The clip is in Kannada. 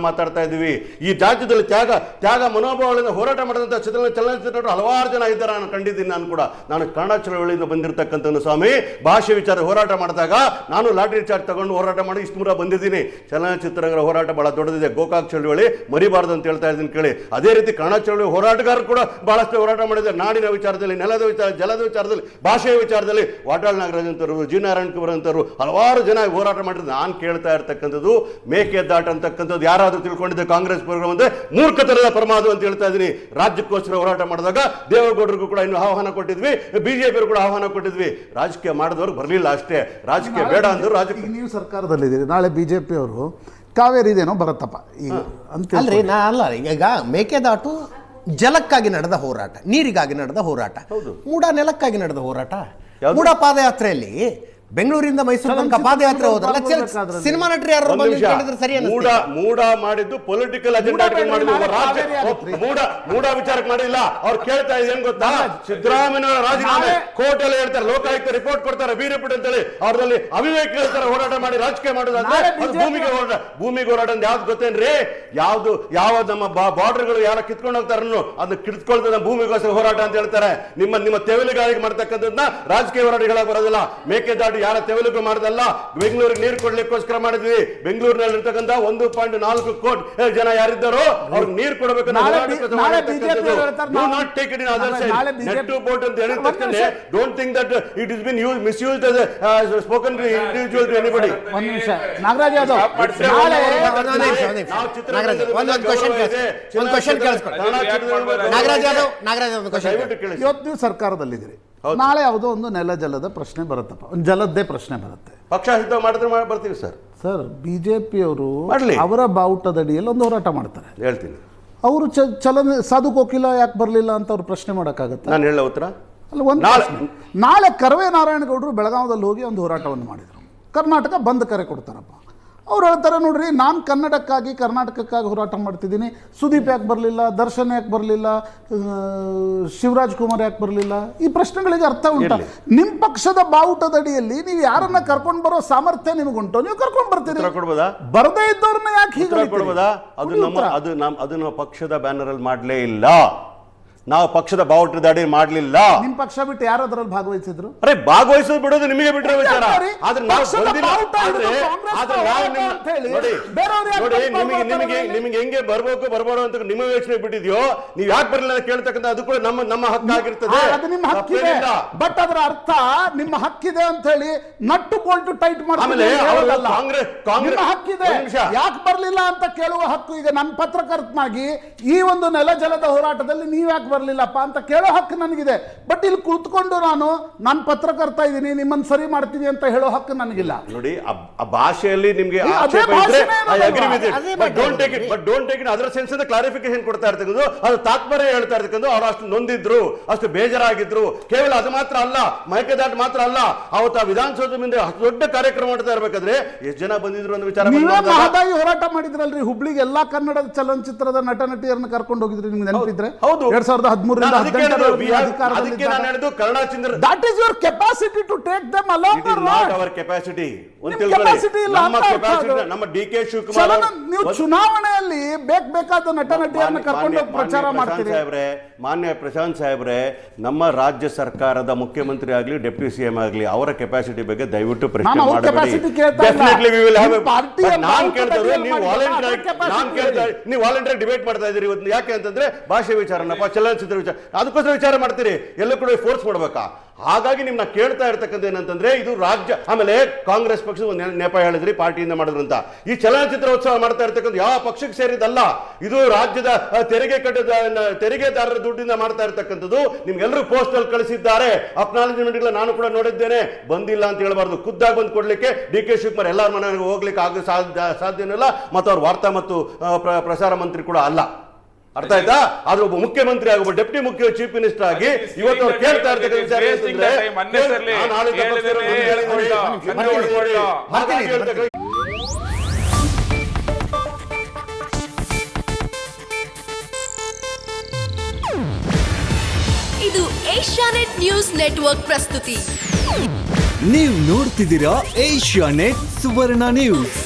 ಮಾತಾಡ್ತಾ ಇದ್ದೀವಿ. ಈ ರಾಜ್ಯದಲ್ಲಿ ತ್ಯಾಗ ಮನೋಭಾವಗಳಿಂದ ಹೋರಾಟ ಮಾಡಿದಂಥ ಚಲನಚಿತ್ರಗಳು ಹಲವಾರು ಜನ ಇದ್ದಾರೆ. ನಾನು ಕಂಡಿದ್ದೀನಿ. ನಾನು ಕನ್ನಡ ಚಳವಳಿಯಿಂದ ಬಂದಿರತಕ್ಕಂಥ ಸ್ವಾಮಿ. ಭಾಷೆ ವಿಚಾರ ಹೋರಾಟ ಮಾಡಿದಾಗ ನಾನು ಲಾಟ್ರಿ ಚಾರ್ಜ್ ತಗೊಂಡು ಹೋರಾಟ ಮಾಡಿ ಇಷ್ಟು ದೂರ ಬಂದಿದ್ದೀನಿ. ಚಲನಚಿತ್ರಗಳ ಹೋರಾಟ ಬಹಳ ದೊಡ್ಡದಿದೆ. ಗೋಕಾಕ್ ಚಳವಳಿ ಮರಿಬಾರ್ದು ಅಂತ ಹೇಳ್ತಾ ಇದ್ದೀನಿ ಕೇಳಿ. ಅದೇ ರೀತಿ ಕನ್ನಡ ಚಳವಳಿ ಹೋರಾಟಗಾರರು ಕೂಡ ಬಹಳಷ್ಟು ಹೋರಾಟ ಮಾಡಿದ್ದಾರೆ. ನಾಡಿನ ವಿಚಾರದಲ್ಲಿ, ನೆಲದ ವಿಚಾರ, ಜಲದ ವಿಚಾರದಲ್ಲಿ, ಭಾಷೆಯ ವಿಚಾರದಲ್ಲಿ ವಾಟಾಳ್ ನಾಗರಾಜ್ ಅಂತವರು, ಜಿ ನಾರಾಯಣ್ ಕುಮಾರ್ ಅಂತವರು ಹಲವಾರು ಜನ ಹೋರಾಟ ಮಾಡಿದ್ರು. ನಾನು ಕೇಳ್ತಾ ಇರ್ತಕ್ಕಂಥದ್ದು ಮೇಕೆದಾಟು ಅಂತಕ್ಕಂಥದ್ದು ಯಾರಾದ್ರೂ ತಿಳ್ಕೊಂಡಿದ್ದೆ ಕಾಂಗ್ರೆಸ್ ಪ್ರೋಗ್ರಾಮ್ ಅಂದ್ರೆ ಮೂರ್ಖತನದ ಪ್ರಮಾದ ಅಂತ ಹೇಳ್ತಾ ಇದೀನಿ. ರಾಜ್ಯಕ್ಕೋಸ್ಕರ ಹೋರಾಟ ಮಾಡಿದಾಗ ದೇವೇಗೌಡರಿಗೂ ಕೂಡ ಇನ್ನು ಆಹ್ವಾನ ಕೊಟ್ಟಿದ್ವಿ, ಬಿಜೆಪಿ ಕೂಡ ಆಹ್ವಾನ ಕೊಟ್ಟಿದ್ವಿ. ರಾಜಕೀಯ ಮಾಡಿದವರು ಬರಲಿಲ್ಲ ಅಷ್ಟೇ. ರಾಜಕೀಯ ಬೇಡ ಅಂದ್ರು. ರಾಜಕೀಯ ನೀವು ಸರ್ಕಾರದಲ್ಲಿದ್ದೀರಿ, ನಾಳೆ ಬಿಜೆಪಿ ಅವರು ಕಾವೇರಿ ಇದೇನೋ ಬರುತ್ತಪ್ಪ ಈಗ ಅಂತ ಅಲ್ರಿ. ಅಲ್ಲ, ಈಗ ಮೇಕೆದಾಟು ಜಲಕ್ಕಾಗಿ ನಡೆದ ಹೋರಾಟ, ನೀರಿಗಾಗಿ ನಡೆದ ಹೋರಾಟ, ಮೂಡ ನೆಲಕ್ಕಾಗಿ ನಡೆದ ಹೋರಾಟ. ಮೂಡ ಪಾದಯಾತ್ರೆಯಲ್ಲಿ ಬೆಂಗಳೂರಿಂದ ಮೈಸೂರು ತನಕ ಪಾದಯಾತ್ರೆ ಹೋದ್ರಲ್ಲ, ಸಿನಿಮಾ ನಟರು ಯಾರು ಸರಿ ಮೂಡ ಮಾಡಿದ್ದು ಪೊಲಿಟಿಕಲ್ ಅಜೆಂಡಾ ಮೂಡ ವಿಚಾರಕ್ಕೆ ಮಾಡಿಲ್ಲ. ಅವ್ರು ಕೇಳ್ತಾ ಇದೆ ಏನ್ ಗೊತ್ತಾ, ಸಿದ್ದರಾಮಯ್ಯ ರಾಜೀನಾಮೆ ಕೋರ್ಟ್ ಅಲ್ಲಿ ಹೇಳ್ತಾರೆ, ಲೋಕಾಯುಕ್ತ ರಿಪೋರ್ಟ್ ಕೊಡ್ತಾರೆ, ಬಿ ರಿಪೋರ್ಟ್ ಅಂತೇಳಿ ಅವ್ರಲ್ಲಿ ಅವಿವೇಕ ಹೇಳ್ತಾರೆ. ಹೋರಾಟ ಮಾಡಿ ರಾಜಕೀಯ ಮಾಡೋದಾದ್ರೆ ಭೂಮಿಗೆ ಹೋರಾಟ ಅಂತ ಯಾವ್ದು ಗೊತ್ತೇನ್ರಿ? ಯಾವ ನಮ್ಮ ಬಾರ್ಡರ್ಗಳು ಯಾರ ಕಿತ್ಕೊಂಡು ಹೋಗ್ತಾರ ಅದನ್ನ ಕಿತ್ಕೊಳ್ತದ ಭೂಮಿಗೋಸ್ಕರ ಹೋರಾಟ ಅಂತ ಹೇಳ್ತಾರೆ. ನಿಮ್ಮ ತೆವಲಿಗಾಗಿ ಮಾಡ್ತಕ್ಕಂಥದ್ದನ್ನ ರಾಜಕೀಯ ಹೋರಾಟಗಳಾಗಿ ಬರೋದಿಲ್ಲ. ಮೇಕೆದಾಟು ಯಾರ ತೆವಲಿಗೂ ಮಾಡದಲ್ಲ, ಬೆಂಗಳೂರಿಗೆ ನೀರು ಕೊಡ್ಲಿಕ್ಕೋಸ್ಕರ ಮಾಡಿದ್ವಿ. ಬೆಂಗಳೂರಿನಲ್ಲಿ ಇರ್ತಕ್ಕಂಥ 1.4 ಕೋಟಿ ಜನ ಯಾರಿದ್ದಾರೋ ಅವ್ರಿಗೆ ನೀರು ಕೊಡಬೇಕು. Don't think that it is been misused as spoken individual to anybody. Nagaraj Yadav ಇವತ್ತು ನೀವು ಸರ್ಕಾರದಲ್ಲಿದ್ದೀರಿ, ನಾಳೆ ಯಾವುದೋ ಒಂದು ನೆಲ ಜಲದ ಪ್ರಶ್ನೆ ಬರುತ್ತಪ್ಪ, ಒಂದು ಜಲದ್ದೇ ಪ್ರಶ್ನೆ ಬರುತ್ತೆ. ಪಕ್ಷ ಸಿದ್ಧ ಮಾಡಿದ್ರೆ ಬರ್ತೀವಿ ಸರ್. ಬಿಜೆಪಿಯವರು ಅವರ ಬಾವುಟದಡಿಯಲ್ಲಿ ಒಂದು ಹೋರಾಟ ಮಾಡ್ತಾರೆ. ಹೇಳ್ತೀನಿ, ಅವರು ಸಾಧು ಕೋಕಿಲ ಯಾಕೆ ಬರಲಿಲ್ಲ ಅಂತ ಅವ್ರು ಪ್ರಶ್ನೆ ಮಾಡೋಕ್ಕಾಗತ್ತೆ? ನಾನು ಹೇಳ ಉತ್ತರ ಅಲ್ಲ. ನಾಳೆ ಕರವೇ ನಾರಾಯಣಗೌಡರು ಬೆಳಗಾವದಲ್ಲಿ ಹೋಗಿ ಒಂದು ಹೋರಾಟವನ್ನು ಮಾಡಿದರು. ಕರ್ನಾಟಕ ಬಂದ್ ಕರೆ ಕೊಡ್ತಾರಪ್ಪ. ಅವ್ರು ಹೇಳ್ತಾರೆ, ನೋಡ್ರಿ ನಾನು ಕನ್ನಡಕ್ಕಾಗಿ ಕರ್ನಾಟಕಕ್ಕಾಗಿ ಹೋರಾಟ ಮಾಡ್ತಿದ್ದೀನಿ, ಸುದೀಪ್ ಯಾಕೆ ಬರಲಿಲ್ಲ, ದರ್ಶನ್ ಯಾಕೆ ಬರಲಿಲ್ಲ, ಶಿವರಾಜ್ ಕುಮಾರ್ ಯಾಕೆ ಬರಲಿಲ್ಲ? ಈ ಪ್ರಶ್ನೆಗಳಿಗೆ ಅರ್ಥ ಉಂಟು. ನಿಮ್ಮ ಪಕ್ಷದ ಬಾವುಟದಡಿಯಲ್ಲಿ ನೀವು ಯಾರನ್ನ ಕರ್ಕೊಂಡು ಬರೋ ಸಾಮರ್ಥ್ಯ ನಿಮಗುಂಟು, ನೀವು ಕರ್ಕೊಂಡು ಬರ್ತೀರಿ. ಬರದೇ ಇದ್ದವ್ರನ್ನ ಯಾಕೆ ಹೀಗೆ ಕೊಡ್ಬೋದಾ? ಅದು ನಮ್ಮ ಪಕ್ಷದ ಬ್ಯಾನರ್ ಅಲ್ಲಿ ಮಾಡಲೇ ಇಲ್ಲ. ನಾವು ಪಕ್ಷದ ಬಾವುಟದ ಅಡಿ ಮಾಡಲಿಲ್ಲ. ನಿಮ್ ಪಕ್ಷ ಬಿಟ್ಟು ಯಾರು ಅದರಲ್ಲಿ ಭಾಗವಹಿಸಿದ್ರು? ಅರೆ ಭಾಗವಹಿಸೋದು ಬಿಡೋದು ನಿಮಗೆ ಬಿಟ್ಟರೆ ವಿಚಾರ. ಆದ್ರೆ ನಿಮಗೆ ಹೆಂಗೆ ಬರ್ಬೇಕು ಬರಬಾರ್ದು ಅಂತ ನಿಮ್ಮ ಯೋಚನೆ ಬಿಟ್ಟಿದ್ಯೋ, ನೀವ್ ಯಾಕೆ ಬರಲಿಲ್ಲ ಕೇಳ್ತಕ್ಕಂಥ ಅದು ಕೂಡ ನಮ್ಮ ಹಕ್ಕಾಗಿರ್ತದೆ. ಅದು ನಿಮ್ಮ ಹಕ್ಕಿದೆ, ಬಟ್ ಅದರ ಅರ್ಥ ನಿಮ್ಮ ಹಕ್ಕಿದೆ ಅಂತ ಹೇಳಿ ನಟ್ಟು ಬೋಲ್ಟು ಟೈಟ್ ಮಾಡ್ತಾರೆ. ಕಾಂಗ್ರೆಸ್ ಹಕ್ಕಿದೆ, ಯಾಕೆ ಬರಲಿಲ್ಲ ಅಂತ ಕೇಳುವ ಹಕ್ಕು ಈಗ ನನ್ನ ಪತ್ರಕರ್ತನಾಗಿ ಈ ಒಂದು ನೆಲ ಜಲದ ಹೋರಾಟದಲ್ಲಿ ನೀವ್ ಯಾಕೆ ಬರಲಿಲ್ಲಪ್ಪ ಅಂತ ಕೇಳೋ ಹಕ್ಕು ನನಗಿದೆ. ಬಟ್ ಇಲ್ಲಿ ಕೂತ್ಕೊಂಡು ನಾನು ಪತ್ರಕರ್ತ ಇದ್ದೀನಿ, ನಿಮ್ಮನ್ನು ಸರಿ ಮಾಡ್ತೀನಿ ಅಂತ ಹೇಳೋ ಹಕ್ಕು ನನಗಿಲ್ಲ. ನೋಡಿ, ಆ ಭಾಷೆಯಲ್ಲಿ ನಿಮಗೆ ಅದರ ಸೆನ್ಸ್ ಕ್ಲಾರಿಫಿಕೇಶನ್ ಕೊಡ್ತಾ ಇರ್ತಕ್ಕಂಥ, ಅದು ತಾತ್ಪರ್ಯ ಹೇಳ್ತಾ ಇರ್ತಕ್ಕಂಥ. ಅವ್ರು ಅಷ್ಟು ನೊಂದಿದ್ರು, ಅಷ್ಟು ಬೇಜಾರಾಗಿದ್ರು. ಕೇವಲ ಅದು ಮಾತ್ರ ಅಲ್ಲ, ಮೇಕೆದಾಟು ಮಾತ್ರ ಅಲ್ಲ, ಅವತ್ತು ವಿಧಾನಸೌಧದ ಮುಂದೆ ದೊಡ್ಡ ಕಾರ್ಯಕ್ರಮ ಮಾಡ್ತಾ ಇರ್ಬೇಕಾದ್ರೆ ಎಷ್ಟು ಜನ ಬಂದಿದ್ರು ಅನ್ನೋ ವಿಚಾರ. ಮಹದಾಯಿ ಹೋರಾಟ ಮಾಡಿದ್ರಲ್ರಿ ಹುಬ್ಳಿಗೆ, ಎಲ್ಲಾ ಕನ್ನಡದ ಚಲನಚಿತ್ರದ ನಟ ನಟಿಯರನ್ನ ಕರ್ಕೊಂಡು ಹೋಗಿದ್ರಿ, ನಿಮ್ಗೆ ನೆನಪಿದ್ರೆ? ಹೌದು, 2013ರಿಂದ 18 that is your capacity to take them along or not? Our capacity. ನಮ್ಮ ಡಿ ಕೆ ಶಿವಕುಮಾರ್ ನೀವು ಚುನಾವಣೆಯಲ್ಲಿ ಬೇಕಾದ ನಟ ನಟಿಯರನ್ನ ಕರ್ಕೊಂಡು ಹೋಗಿ ಪ್ರಚಾರ ಮಾಡ್ತೀರಿ. ಮಾನ್ಯ ಪ್ರಶಾಂತ್ ಸಾಹೇಬ್ರೆ, ನಮ್ಮ ರಾಜ್ಯ ಸರ್ಕಾರದ ಮುಖ್ಯಮಂತ್ರಿ ಆಗಲಿ ಡೆಪ್ಯೂಟಿ ಸಿಎಂ ಆಗಲಿ ಅವರ ಕೆಪಾಸಿಟಿ ಬಗ್ಗೆ ದಯವಿಟ್ಟು ಪ್ರಶ್ನೆ ಮಾಡಬೇಡಿ. ನೀವು ವಾಲಂಟಿಯರ್ ಡಿಬೇಟ್ ಮಾಡ್ತಾ ಇದ್ದೀರಿ ಇವತ್ತು. ಯಾಕೆ ಅಂತಂದ್ರೆ ಭಾಷೆ ವಿಚಾರನಪ್ಪ, ಚಲನಚಿತ್ರ ವಿಚಾರ, ಅದಕ್ಕೋಸ್ಕರ ವಿಚಾರ ಮಾಡ್ತೀರಿ. ಎಲ್ಲ ಕೂಡ ಫೋರ್ಸ್ ಮಾಡ್ಬೇಕಾ? ಹಾಗಾಗಿ ನಿಮ್ನ ಕೇಳ್ತಾ ಇರ್ತಕ್ಕಂಥ ಏನಂತಂದ್ರೆ, ಇದು ರಾಜ್ಯ. ಆಮೇಲೆ ಕಾಂಗ್ರೆಸ್ ಪಕ್ಷದ ಒಂದು ನೆಪ ಹೇಳಿದ್ರಿ, ಪಾರ್ಟಿಯಿಂದ ಮಾಡಿದ್ರು ಅಂತ. ಈ ಚಲನಚಿತ್ರ ಉತ್ಸವ ಮಾಡ್ತಾ ಇರ್ತಕ್ಕಂಥ ಯಾವ ಪಕ್ಷಕ್ಕೆ ಸೇರಿದಲ್ಲ, ಇದು ರಾಜ್ಯದ ತೆರಿಗೆದಾರರ ದುಡ್ಡಿಂದ ಮಾಡ್ತಾ ಇರ್ತಕ್ಕಂಥದ್ದು. ನಿಮ್ಗೆಲ್ಲರೂ ಪೋಸ್ಟ್ ಅಲ್ಲಿ ಕಳಿಸಿದ್ದಾರೆ, ಅಕ್ನಾಲಜ್ಮೆಂಟ್ ನಾನು ಕೂಡ ನೋಡಿದ್ದೇನೆ. ಬಂದಿಲ್ಲ ಅಂತ ಹೇಳ್ಬಾರ್ದು, ಖುದ್ದಾಗಿ ಬಂದು ಕೊಡ್ಲಿಕ್ಕೆ ಡಿ ಕೆ ಶಿವಕುಮಾರ್ ಎಲ್ಲರ ಮನೆಗೆ ಹೋಗ್ಲಿಕ್ಕೆ ಸಾಧ್ಯನಿಲ್ಲ. ಮತ್ತು ಅವ್ರ ವಾರ್ತಾ ಮತ್ತು ಪ್ರಸಾರ ಮಂತ್ರಿ ಕೂಡ ಅಲ್ಲ. ಅರ್ಥ ಆಯ್ತಾ? ಆದ್ರೆ ಒಬ್ಬ ಮುಖ್ಯಮಂತ್ರಿ ಆಗಿ, ಒಬ್ಬ ಡೆಪ್ಟಿ ಮುಖ್ಯ ಚೀಫ್ ಮಿನಿಸ್ಟರ್ ಆಗಿ ಇವತ್ತು ಅವ್ರು ಕೇಳ್ತಾ ಇರ್ತಕ್ಕಂಥ ಇದು ಏಷ್ಯಾನೆಟ್ ನ್ಯೂಸ್ ನೆಟ್ವರ್ಕ್ ಪ್ರಸ್ತುತಿ. ನೀವು ನೋಡ್ತಿದ್ದೀರಾ ಏಷ್ಯಾನೆಟ್ ಸುವರ್ಣ ನ್ಯೂಸ್.